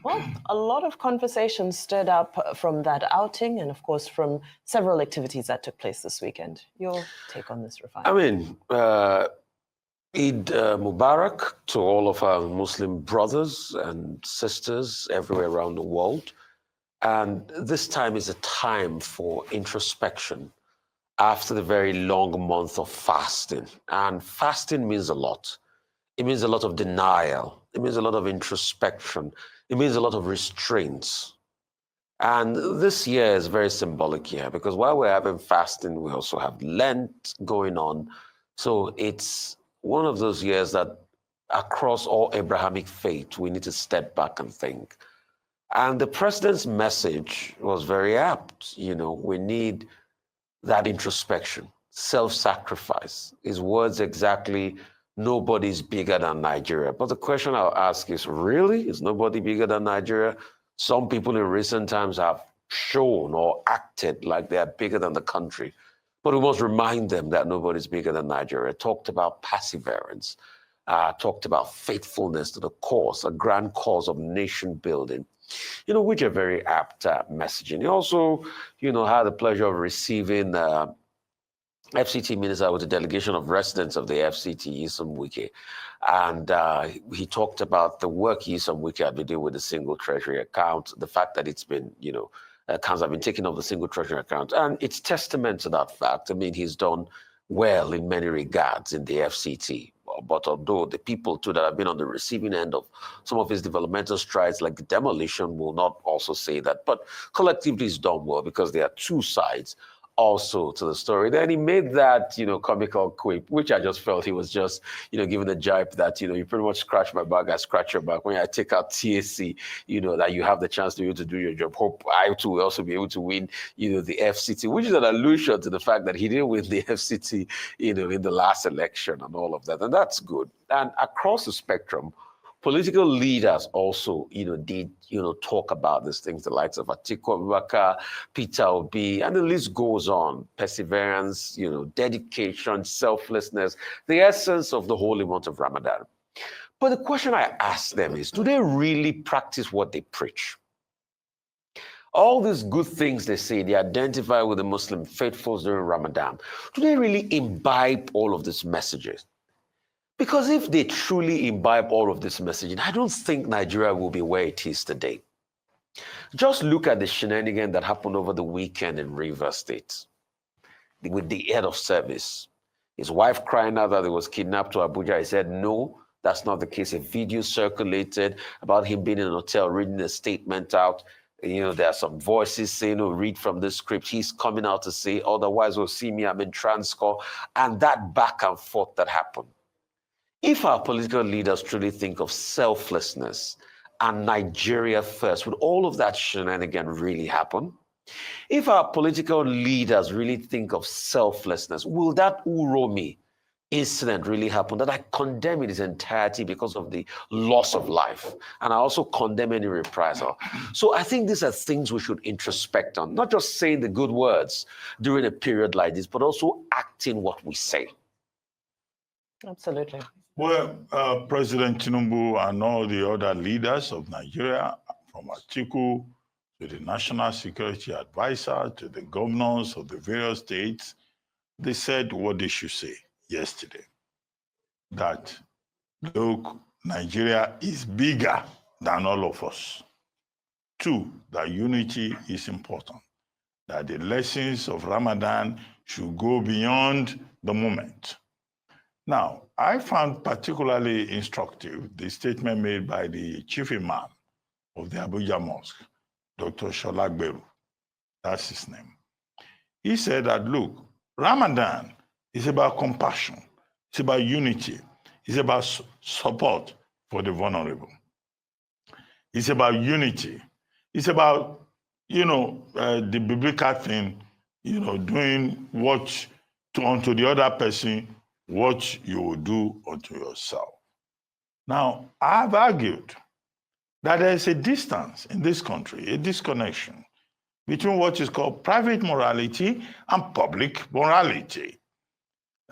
Well, a lot of conversations stirred up from that outing and, of course, from several activities that took place this weekend. Your take on this, Rufai? I mean, Eid Mubarak to all of our Muslim brothers and sisters everywhere around the world. And this time is a time for introspection after the very long month of fasting. And fasting means a lot. It means a lot of denial. It means a lot of introspection. It means a lot of restraints. And this year is very symbolic here because while we're having fasting, we also have Lent going on. So it's one of those years that across all Abrahamic faith, we need to step back and think. And the president's message was very apt. You know, we need that introspection, self-sacrifice. His words exactly, nobody's bigger than Nigeria. But the question I'll ask is, really? Is nobody bigger than Nigeria? Some people in recent times have shown or acted like they are bigger than the country. But we must remind them that nobody's bigger than Nigeria. Talked about perseverance, talked about faithfulness to the cause, a grand cause of nation building, you know, which are very apt messaging. He also, you know, had the pleasure of receiving FCT minister with a delegation of residents of the FCT, Isom Wike. And he talked about the work Isom Wike had been doing with the single treasury account, the fact that it's been, you know, accounts have been taken off the single treasury account. And it's testament to that fact. I mean, he's done well in many regards in the FCT. But although the people too that have been on the receiving end of some of his developmental strides, like the demolition, will not also say that. But collectively, he's done well because there are two sides also to the story. Then he made that, you know, comical quip, which I just felt he was just, you know, giving a jibe that, you know, you pretty much scratch my back, I scratch your back. When I take out TAC, you know, that you have the chance to be able to do your job. Hope I too will also be able to win, you know, the FCT, which is an allusion to the fact that he didn't win the FCT, you know, in the last election and all of that. And that's good. And across the spectrum, political leaders also, you know, did, you know, talk about these things, the likes of Atiku Abubakar, Peter Obi, and the list goes on. Perseverance, you know, dedication, selflessness, the essence of the holy month of Ramadan. But the question I ask them is, do they really practice what they preach? All these good things they say, they identify with the Muslim faithfuls during Ramadan. Do they really imbibe all of these messages? Because if they truly imbibe all of this messaging, I don't think Nigeria will be where it is today. Just look at the shenanigan that happened over the weekend in Rivers State with the head of service. His wife crying out that he was kidnapped to Abuja. He said, no, that's not the case. A video circulated about him being in an hotel, reading a statement out. You know, there are some voices saying, oh, read from the script. He's coming out to say, otherwise will see me, I'm in transcore. And that back and forth that happened. If our political leaders truly think of selflessness and Nigeria first, would all of that shenanigan really happen? If our political leaders really think of selflessness, will that Uromi incident really happen? That I condemn in its entirety because of the loss of life. And I also condemn any reprisal. So I think these are things we should introspect on, not just saying the good words during a period like this, but also acting what we say. Absolutely. Well, President Tinubu and all the other leaders of Nigeria, from Atiku to the National Security Advisor to the governors of the various states, they said what they should say yesterday. That, look, Nigeria is bigger than all of us. Two, that unity is important. That the lessons of Ramadan should go beyond the moment. Now, I found particularly instructive the statement made by the chief imam of the Abuja Mosque, Dr. Sholagberu. That's his name. He said that, look, Ramadan is about compassion. It's about unity. It's about support for the vulnerable. It's about unity. It's about, you know, the biblical thing, you know, doing what unto the other person what you will do unto yourself. Now, I've argued that there is a distance in this country, a disconnection between what is called private morality and public morality.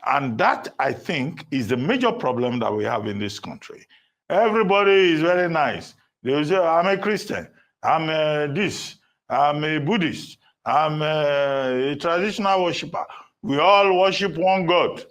And that, I think, is the major problem that we have in this country. Everybody is very nice. They will say, I'm a Christian, I'm this, I'm a Buddhist, I'm a traditional worshiper. We all worship one God.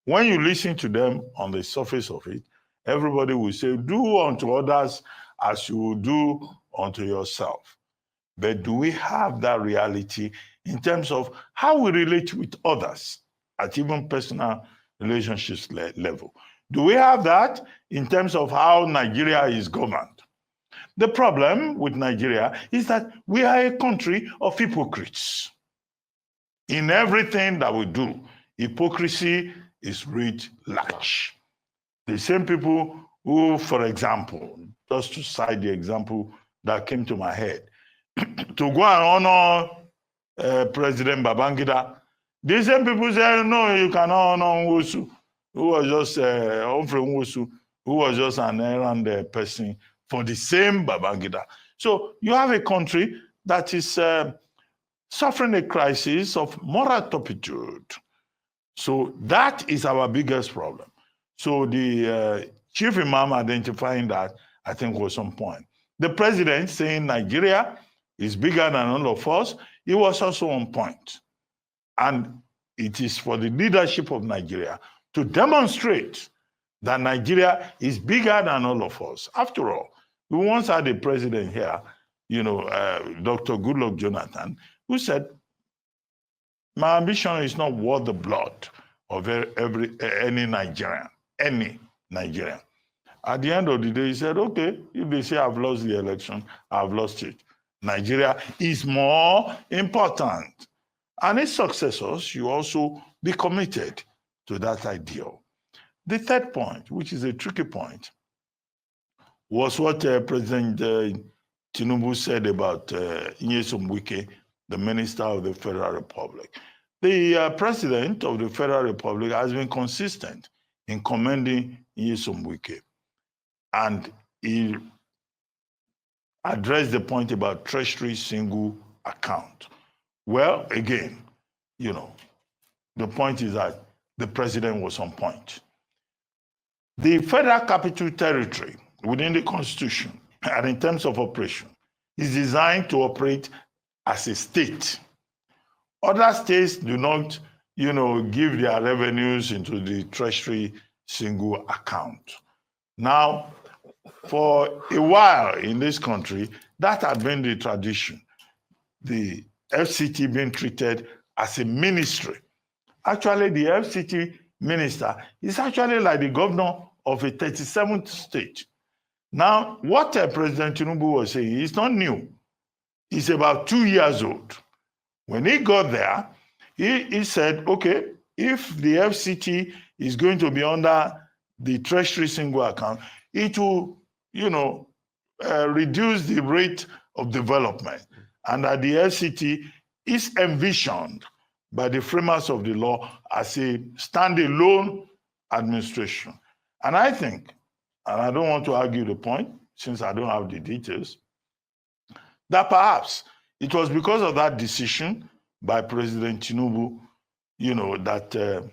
When you listen to them on the surface of it, everybody will say, do unto others as you will do unto yourself. But do we have that reality in terms of how we relate with others at even personal relationships level? Do we have that in terms of how Nigeria is governed? The problem with Nigeria is that we are a country of hypocrites. In everything that we do, hypocrisy is writ large. The same people who, for example, just to cite the example that came to my head, to go and honor President Babangida, the same people say, no, you cannot honor Nwosu, who was just Humphrey Nwosu, who was just an errand person for the same Babangida. So you have a country that is suffering a crisis of moral turpitude. So that is our biggest problem. So the chief imam identifying that, I think, was on point. The president saying Nigeria is bigger than all of us, it was also on point. And it is for the leadership of Nigeria to demonstrate that Nigeria is bigger than all of us. After all, we once had a president here, Dr. Goodluck Jonathan, who said, my ambition is not worth the blood of any Nigerian, At the end of the day, he said, okay, if they say I've lost the election, I've lost it. Nigeria is more important. And its successors should also be committed to that ideal. The third point, which is a tricky point, was what President Tinubu said about Nyesom Wike, the Minister of the Federal Republic. The President of the Federal Republic has been consistent in commending Nyesom Wike. And he addressed the point about Treasury single account. Well, again, the point is that the president was on point. The Federal Capital Territory within the Constitution and in terms of operation is designed to operate as a state. Other states do not, give their revenues into the Treasury single account. Now, for a while in this country, that had been the tradition. The FCT being treated as a ministry. Actually, the FCT minister is actually like the governor of a 37th state. Now, what President Tinubu was saying is not new. It's about 2 years old. When he got there, he said, okay, if the FCT is going to be under the Treasury single account, it will, reduce the rate of development. And that the FCT is envisioned by the framers of the law as a standalone administration. And I think, and I don't want to argue the point, since I don't have the details, that perhaps it was because of that decision by President Tinubu, that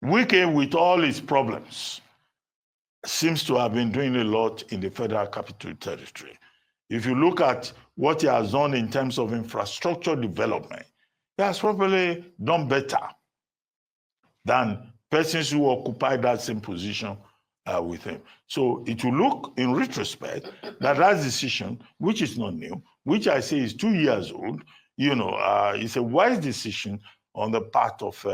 Wike, with all his problems, seems to have been doing a lot in the Federal Capital Territory. If you look at what he has done in terms of infrastructure development, he has probably done better than persons who occupy that same position with him. So it will look in retrospect that decision, which is not new, which I say is 2 years old, is a wise decision on the part of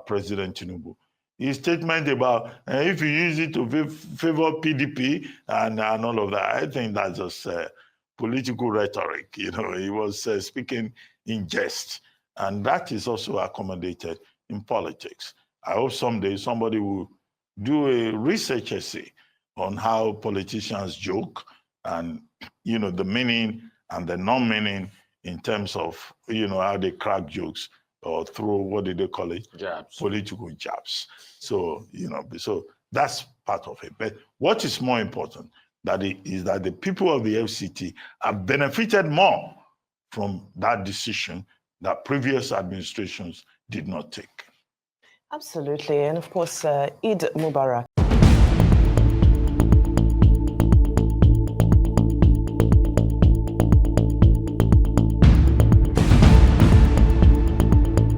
President Tinubu. His statement about if you use it to favor PDP and all of that, I think that's just political rhetoric. He was speaking in jest, and that is also accommodated in politics. I hope someday somebody will do a research essay on how politicians joke and, the meaning and the non-meaning in terms of, how they crack jokes or throw, what did they call it? Jabs. Political jabs. So, so that's part of it. But what is more important is that the people of the FCT have benefited more from that decision that previous administrations did not take. Absolutely. And of course, Eid Mubarak.